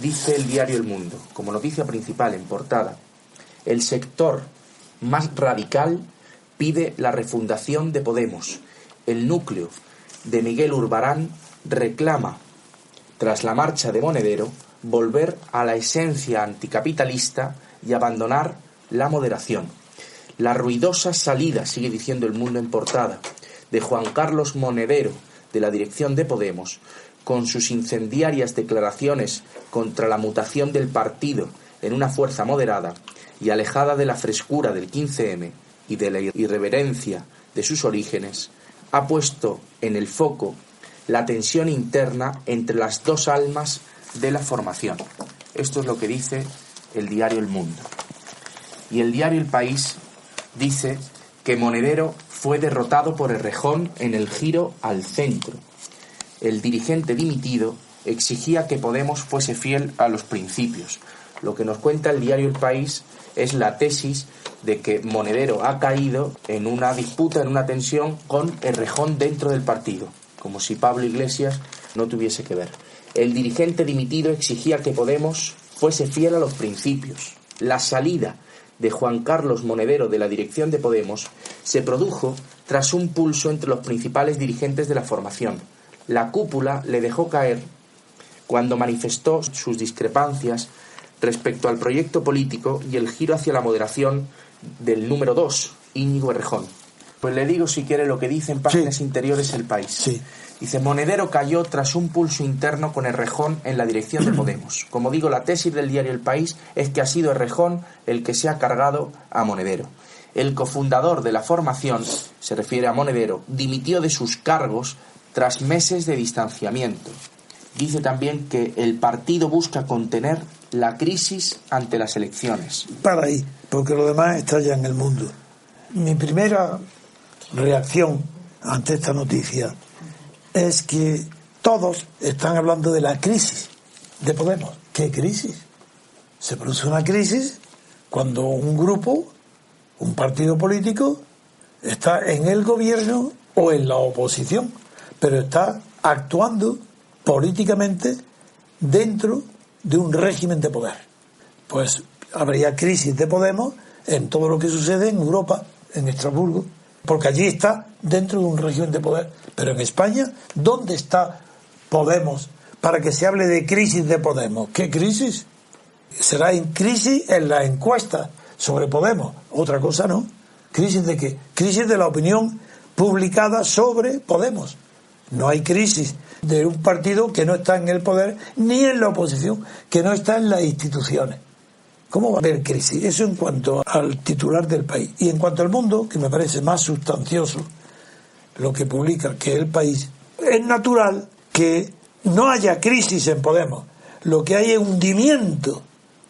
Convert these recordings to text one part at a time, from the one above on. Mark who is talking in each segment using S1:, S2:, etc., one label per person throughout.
S1: dice el diario El Mundo, como noticia principal en portada: el sector más radical pide la refundación de Podemos. El núcleo de Miguel Urbarán reclama, tras la marcha de Monedero, volver a la esencia anticapitalista y abandonar la moderación. La ruidosa salida, sigue diciendo El Mundo en portada, de Juan Carlos Monedero de la dirección de Podemos, con sus incendiarias declaraciones contra la mutación del partido en una fuerza moderada y alejada de la frescura del 15M y de la irreverencia de sus orígenes, ha puesto en el foco la tensión interna entre las dos almas de la formación. Esto es lo que dice el diario El Mundo. Y el diario El País dice que Monedero fue derrotado por Errejón en el giro al centro. El dirigente dimitido exigía que Podemos fuese fiel a los principios. Lo que nos cuenta el diario El País es la tesis de que Monedero ha caído en una disputa, en una tensión con Errejón dentro del partido, como si Pablo Iglesias no tuviese que ver. El dirigente dimitido exigía que Podemos fuese fiel a los principios. La salida de Juan Carlos Monedero de la dirección de Podemos se produjo tras un pulso entre los principales dirigentes de la formación. La cúpula le dejó caer cuando manifestó sus discrepancias respecto al proyecto político y el giro hacia la moderación del número 2, Íñigo Errejón. Pues le digo, si quiere, lo que dice en páginas interiores El País.
S2: Sí.
S1: Dice: Monedero cayó tras un pulso interno con Errejón en la dirección de Podemos. Como digo, la tesis del diario El País es que ha sido Errejón el que se ha cargado a Monedero. El cofundador de la formación, se refiere a Monedero, dimitió de sus cargos tras meses de distanciamiento. Dice también que el partido busca contener la crisis ante las elecciones.
S2: Para ahí, porque lo demás está ya en El Mundo. Mi primera reacción ante esta noticia es que todos están hablando de la crisis de Podemos. ¿Qué crisis? Se produce una crisis cuando un grupo, un partido político, está en el gobierno o en la oposición, pero está actuando políticamente dentro de un régimen de poder. Pues habría crisis de Podemos en todo lo que sucede en Europa, en Estrasburgo, porque allí está dentro de un régimen de poder. Pero en España, ¿dónde está Podemos para que se hable de crisis de Podemos? ¿Qué crisis? Será en crisis en la encuesta sobre Podemos. Otra cosa no. ¿Crisis de qué? Crisis de la opinión publicada sobre Podemos. No hay crisis de un partido que no está en el poder ni en la oposición, que no está en las instituciones. ¿Cómo va a haber crisis? Eso en cuanto al titular del País. Y en cuanto al Mundo, que me parece más sustancioso lo que publica que El País, es natural que no haya crisis en Podemos. Lo que hay es hundimiento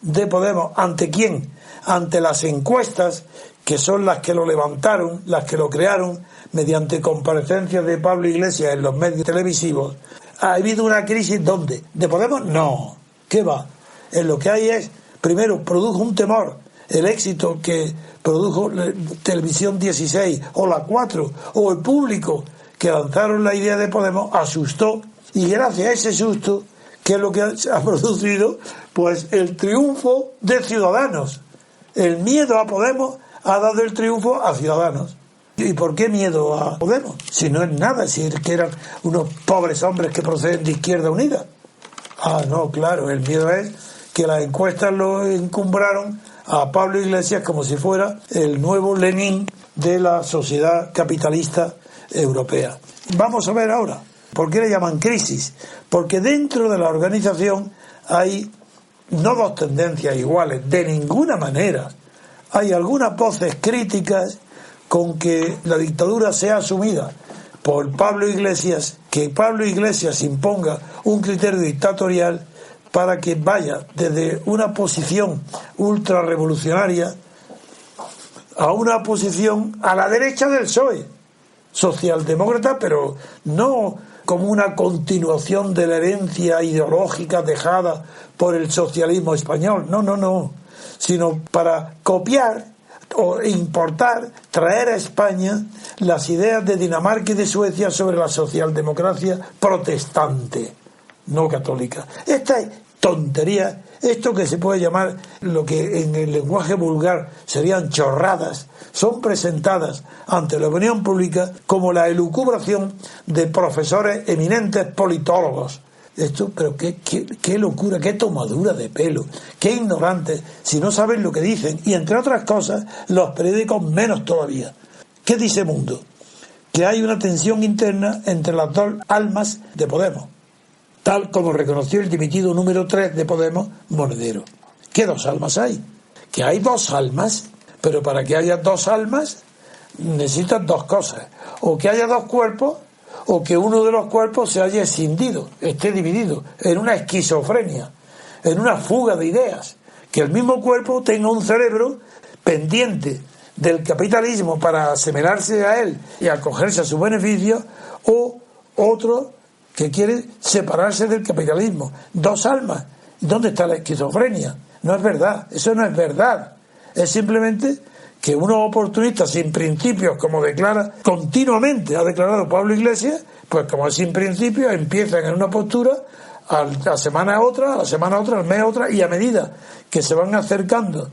S2: de Podemos. ¿Ante quién? Ante las encuestas, que son las que lo levantaron, las que lo crearon, mediante comparecencias de Pablo Iglesias en los medios televisivos. ¿Ha habido una crisis dónde? ¿De Podemos? No. ¿Qué va? En lo que hay es, primero, produjo un temor. El éxito que produjo Televisión 16 o la 4 o el público que lanzaron la idea de Podemos asustó. Y gracias a ese susto, ¿qué es lo que ha producido? Pues el triunfo de Ciudadanos. El miedo a Podemos ha dado el triunfo a Ciudadanos. ¿Y por qué miedo a Podemos? Si no es nada, si es que eran unos pobres hombres que proceden de Izquierda Unida. Ah, no, claro, el miedo es que las encuestas lo encumbraron a Pablo Iglesias como si fuera el nuevo Lenin de la sociedad capitalista europea. Vamos a ver ahora, ¿por qué le llaman crisis? Porque dentro de la organización hay no dos tendencias iguales, de ninguna manera. Hay algunas voces críticas con que la dictadura sea asumida por Pablo Iglesias, que Pablo Iglesias imponga un criterio dictatorial para que vaya desde una posición ultrarrevolucionaria a una posición a la derecha del PSOE, socialdemócrata, pero no como una continuación de la herencia ideológica dejada por el socialismo español, no, sino para copiar o importar, traer a España las ideas de Dinamarca y de Suecia sobre la socialdemocracia protestante, no católica. Esta es tonterías, esto que se puede llamar, lo que en el lenguaje vulgar serían chorradas, son presentadas ante la opinión pública como la elucubración de profesores eminentes politólogos. Esto, pero qué locura, qué tomadura de pelo, qué ignorantes, si no saben lo que dicen, y entre otras cosas, los periódicos menos todavía. ¿Qué dice Mundo? Que hay una tensión interna entre las dos almas de Podemos, tal como reconoció el dimitido número 3 de Podemos, Monedero. ¿Qué dos almas hay? Que hay dos almas, pero para que haya dos almas necesitan dos cosas: o que haya dos cuerpos, o que uno de los cuerpos se haya escindido, esté dividido, en una esquizofrenia, en una fuga de ideas, que el mismo cuerpo tenga un cerebro pendiente del capitalismo para asemejarse a él y acogerse a sus beneficios, o otro que quiere separarse del capitalismo. Dos almas. ¿Dónde está la esquizofrenia? No es verdad, eso no es verdad. Es simplemente que unos oportunistas sin principios, como declara continuamente, ha declarado Pablo Iglesias, pues como es sin principios, empiezan en una postura, a la semana otra, al mes otra, y a medida que se van acercando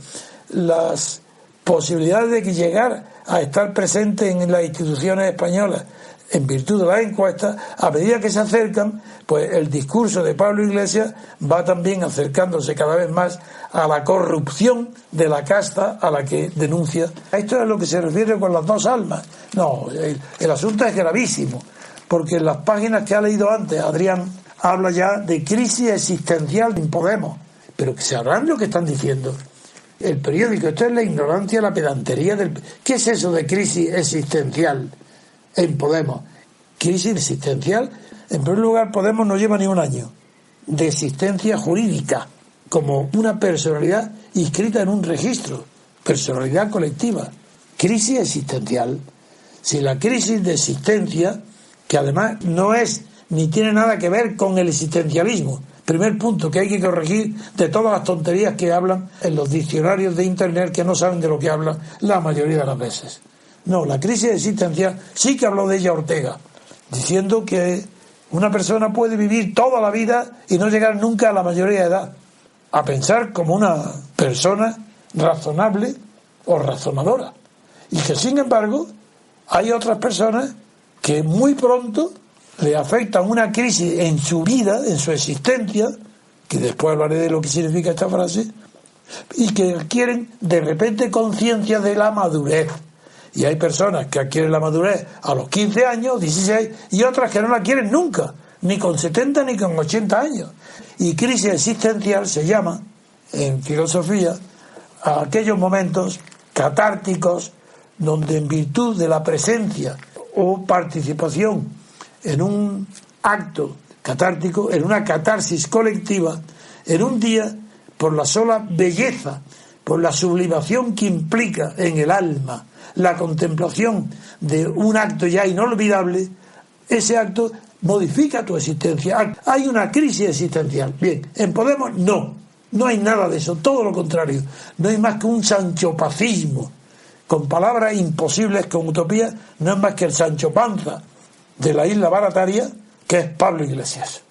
S2: las posibilidades de llegar a estar presentes en las instituciones españolas en virtud de las encuestas, a medida que se acercan, pues el discurso de Pablo Iglesias va también acercándose cada vez más a la corrupción de la casta a la que denuncia. Esto es a lo que se refiere con las dos almas. No, el asunto es gravísimo, porque en las páginas que ha leído antes Adrián habla ya de crisis existencial en Podemos, pero que sabrán lo que están diciendo. El periódico, esto es la ignorancia, la pedantería del... ¿Qué es eso de crisis existencial en Podemos? Crisis existencial, en primer lugar, Podemos no lleva ni un año de existencia jurídica como una personalidad inscrita en un registro, personalidad colectiva. Crisis existencial. Si la crisis de existencia, que además no es ni tiene nada que ver con el existencialismo, primer punto que hay que corregir de todas las tonterías que hablan en los diccionarios de internet, que no saben de lo que hablan la mayoría de las veces. No, la crisis existencial sí que habló de ella Ortega, diciendo que una persona puede vivir toda la vida y no llegar nunca a la mayoría de edad, a pensar como una persona razonable o razonadora, y que sin embargo hay otras personas que muy pronto le afecta una crisis en su vida, en su existencia, que después hablaré de lo que significa esta frase, y que adquieren de repente conciencia de la madurez. Y hay personas que adquieren la madurez a los 15 años, 16, y otras que no la quieren nunca, ni con 70 ni con 80 años. Y crisis existencial se llama, en filosofía, a aquellos momentos catárticos donde en virtud de la presencia o participación en un acto catártico, en una catarsis colectiva, en un día, por la sola belleza, por la sublimación que implica en el alma la contemplación de un acto ya inolvidable, ese acto modifica tu existencia. Hay una crisis existencial. Bien, en Podemos no hay nada de eso, todo lo contrario. No hay más que un sanchopacismo, con palabras imposibles, con utopías. No es más que el Sancho Panza de la isla Barataria, que es Pablo Iglesias.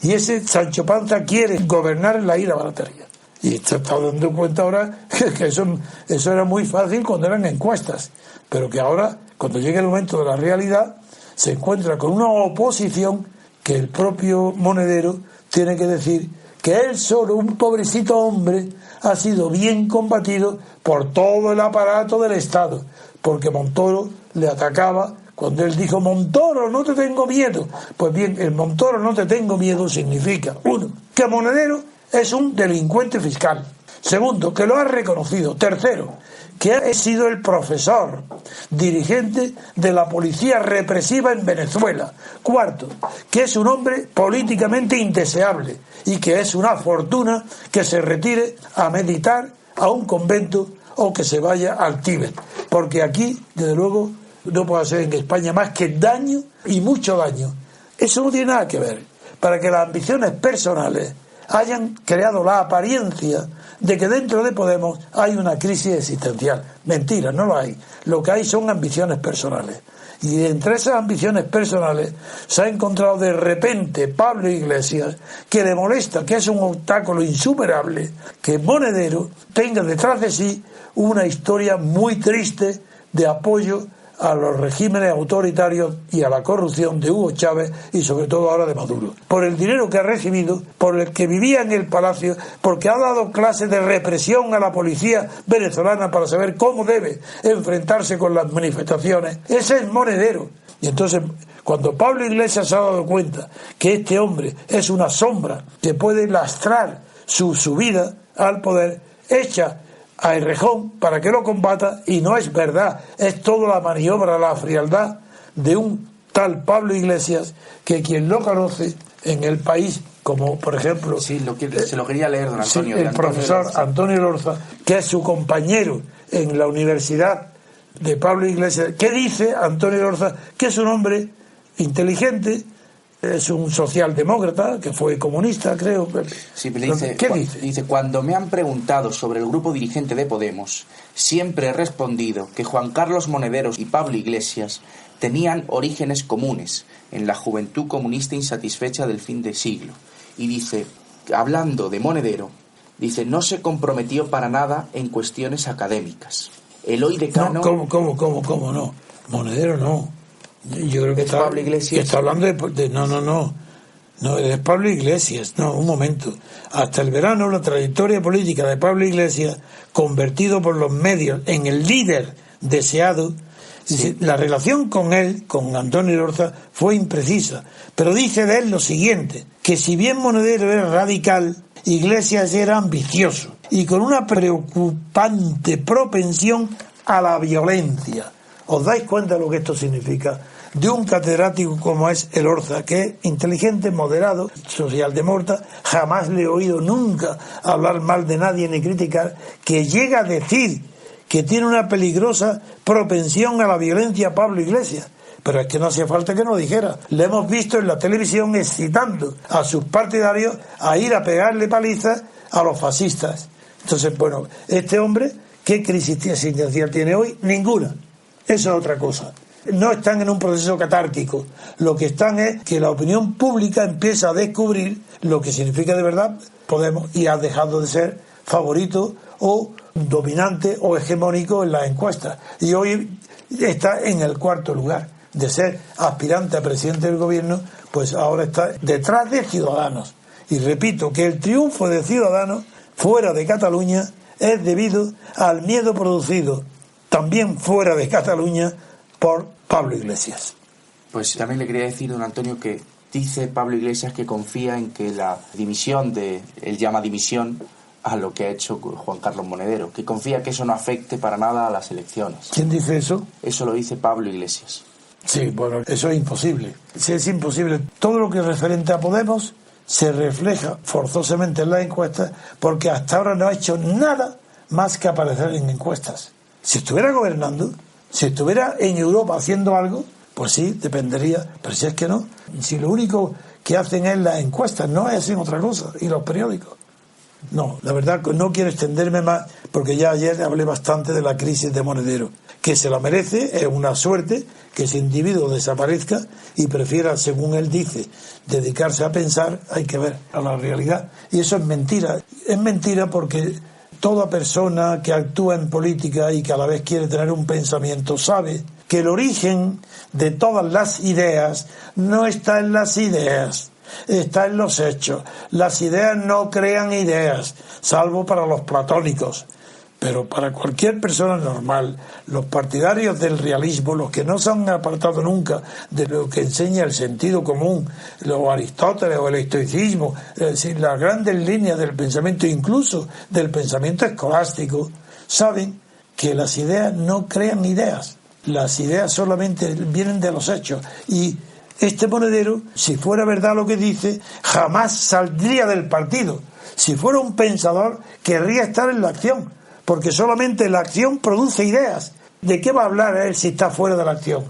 S2: Y ese Sancho Panza quiere gobernar la isla Barataria. Y se está dando cuenta ahora que eso era muy fácil cuando eran encuestas, pero que ahora, cuando llegue el momento de la realidad, se encuentra con una oposición que el propio Monedero tiene que decir que él solo, un pobrecito hombre, ha sido bien combatido por todo el aparato del Estado, porque Montoro le atacaba cuando él dijo: Montoro, no te tengo miedo. Pues bien, el Montoro no te tengo miedo significa, uno, que Monedero es un delincuente fiscal. Segundo, que lo ha reconocido. Tercero, que ha sido el profesor dirigente de la policía represiva en Venezuela. Cuarto, que es un hombre políticamente indeseable y que es una fortuna que se retire a meditar a un convento o que se vaya al Tíbet. Porque aquí, desde luego, no puede hacer en España más que daño y mucho daño. Eso no tiene nada que ver. Para que las ambiciones personales hayan creado la apariencia de que dentro de Podemos hay una crisis existencial. Mentira, no lo hay. Lo que hay son ambiciones personales. Y entre esas ambiciones personales se ha encontrado de repente Pablo Iglesias, que le molesta, que es un obstáculo insuperable, que Monedero tenga detrás de sí una historia muy triste de apoyo a los regímenes autoritarios y a la corrupción de Hugo Chávez y sobre todo ahora de Maduro. Por el dinero que ha recibido, por el que vivía en el palacio, porque ha dado clases de represión a la policía venezolana para saber cómo debe enfrentarse con las manifestaciones. Ese es Monedero. Y entonces, cuando Pablo Iglesias se ha dado cuenta que este hombre es una sombra que puede lastrar su subida al poder, echa a Errejón para que lo combata, y no es verdad, es toda la maniobra, la frialdad de un tal Pablo Iglesias, que quien lo conoce en el país, como por ejemplo
S1: se lo quería leer, don Antonio,
S2: el profesor Antonio Lorza, que es su compañero en la universidad de Pablo Iglesias, que dice Antonio Lorza que es un hombre inteligente, es un socialdemócrata, que fue comunista, creo.
S1: Sí, pero
S2: ¿Qué dice?
S1: Dice, cuando me han preguntado sobre el grupo dirigente de Podemos, siempre he respondido que Juan Carlos Monederos y Pablo Iglesias tenían orígenes comunes en la juventud comunista insatisfecha del fin de siglo. Y dice, hablando de Monedero, dice, no se comprometió para nada en cuestiones académicas. El hoy decano...
S2: No, ¿cómo no? Monedero no. Yo creo que está,
S1: Pablo Iglesias.
S2: Que está hablando de no, es Pablo Iglesias. No, un momento. Hasta el verano la trayectoria política de Pablo Iglesias, convertido por los medios en el líder deseado, sí. La relación con él, con Antonio Lorza, fue imprecisa, pero dice de él lo siguiente, que si bien Monedero era radical, Iglesias era ambicioso y con una preocupante propensión a la violencia. ¿Os dais cuenta de lo que esto significa? De un catedrático como es el Orza, que es inteligente, moderado, socialdemócrata, jamás le he oído nunca hablar mal de nadie ni criticar, que llega a decir que tiene una peligrosa propensión a la violencia Pablo Iglesias. Pero es que no hacía falta que nos dijera. Le hemos visto en la televisión excitando a sus partidarios a ir a pegarle palizas a los fascistas. Entonces, bueno, este hombre, ¿qué crisis existencial tiene hoy? Ninguna. Eso es otra cosa. No están en un proceso catártico. Lo que están es que la opinión pública empieza a descubrir lo que significa de verdad Podemos, y ha dejado de ser favorito o dominante o hegemónico en las encuestas. Y hoy está en el cuarto lugar. De ser aspirante a presidente del gobierno, pues ahora está detrás de Ciudadanos. Y repito que el triunfo de Ciudadanos fuera de Cataluña es debido al miedo producido también fuera de Cataluña por Pablo Iglesias.
S1: Pues también le quería decir, don Antonio, que dice Pablo Iglesias que confía en que la dimisión él llama dimisión a lo que ha hecho Juan Carlos Monedero, que confía que eso no afecte para nada a las elecciones.
S2: ¿Quién dice eso?
S1: Eso lo dice Pablo Iglesias.
S2: Sí, bueno, eso es imposible. Sí, es imposible. Todo lo que es referente a Podemos se refleja forzosamente en las encuestas, porque hasta ahora no ha hecho nada más que aparecer en encuestas. Si estuviera gobernando, si estuviera en Europa haciendo algo, pues sí, dependería, pero si es que no, si lo único que hacen es las encuestas, no hacen otra cosa, y los periódicos. No, la verdad no quiero extenderme más, porque ya ayer hablé bastante de la crisis de Monedero, que se la merece, es una suerte que ese individuo desaparezca y prefiera, según él dice, dedicarse a pensar, hay que ver a la realidad. Y eso es mentira porque toda persona que actúa en política y que a la vez quiere tener un pensamiento sabe que el origen de todas las ideas no está en las ideas, está en los hechos. Las ideas no crean ideas, salvo para los platónicos. Pero para cualquier persona normal, los partidarios del realismo, los que no se han apartado nunca de lo que enseña el sentido común, los Aristóteles o el estoicismo, es decir, las grandes líneas del pensamiento, incluso del pensamiento escolástico, saben que las ideas no crean ideas. Las ideas solamente vienen de los hechos. Y este Monedero, si fuera verdad lo que dice, jamás saldría del partido. Si fuera un pensador, querría estar en la acción. Porque solamente la acción produce ideas. ¿De qué va a hablar él si está fuera de la acción?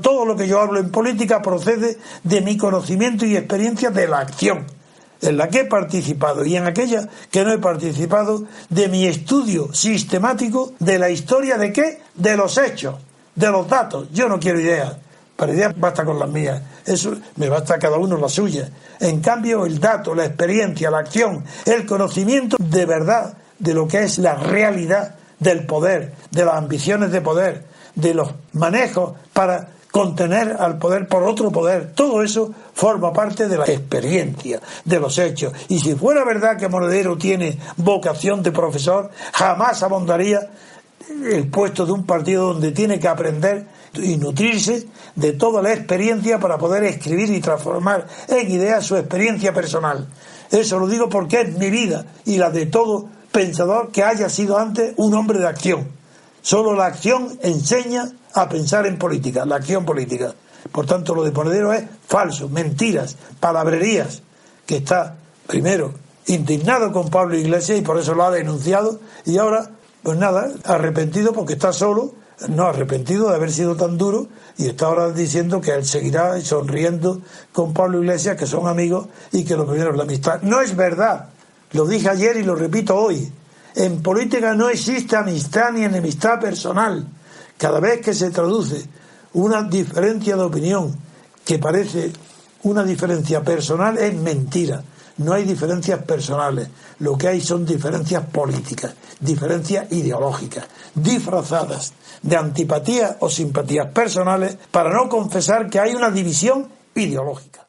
S2: Todo lo que yo hablo en política procede de mi conocimiento y experiencia de la acción. en la que he participado y en aquella que no he participado, de mi estudio sistemático de la historia de qué, de los hechos, de los datos. Yo no quiero ideas, para ideas basta con las mías, eso me basta a cada uno la suya. En cambio, el dato, la experiencia, la acción, el conocimiento de verdad de lo que es la realidad del poder, de las ambiciones de poder, de los manejos para contener al poder por otro poder, todo eso forma parte de la experiencia, de los hechos. Y si fuera verdad que Monedero tiene vocación de profesor, jamás abandonaría el puesto de un partido donde tiene que aprender y nutrirse de toda la experiencia para poder escribir y transformar en ideas su experiencia personal. Eso lo digo porque es mi vida y la de todo pensador que haya sido antes un hombre de acción. Solo la acción enseña a pensar en política, la acción política. Por tanto, lo de Monedero es falso, mentiras, palabrerías, que está, primero, indignado con Pablo Iglesias y por eso lo ha denunciado, y ahora, pues nada, arrepentido porque está solo, no arrepentido de haber sido tan duro, y está ahora diciendo que él seguirá sonriendo con Pablo Iglesias, que son amigos, y que lo primero es la amistad. No es verdad, lo dije ayer y lo repito hoy. En política no existe amistad ni enemistad personal. Cada vez que se traduce una diferencia de opinión que parece una diferencia personal, es mentira. No hay diferencias personales. Lo que hay son diferencias políticas, diferencias ideológicas, disfrazadas de antipatías o simpatías personales para no confesar que hay una división ideológica.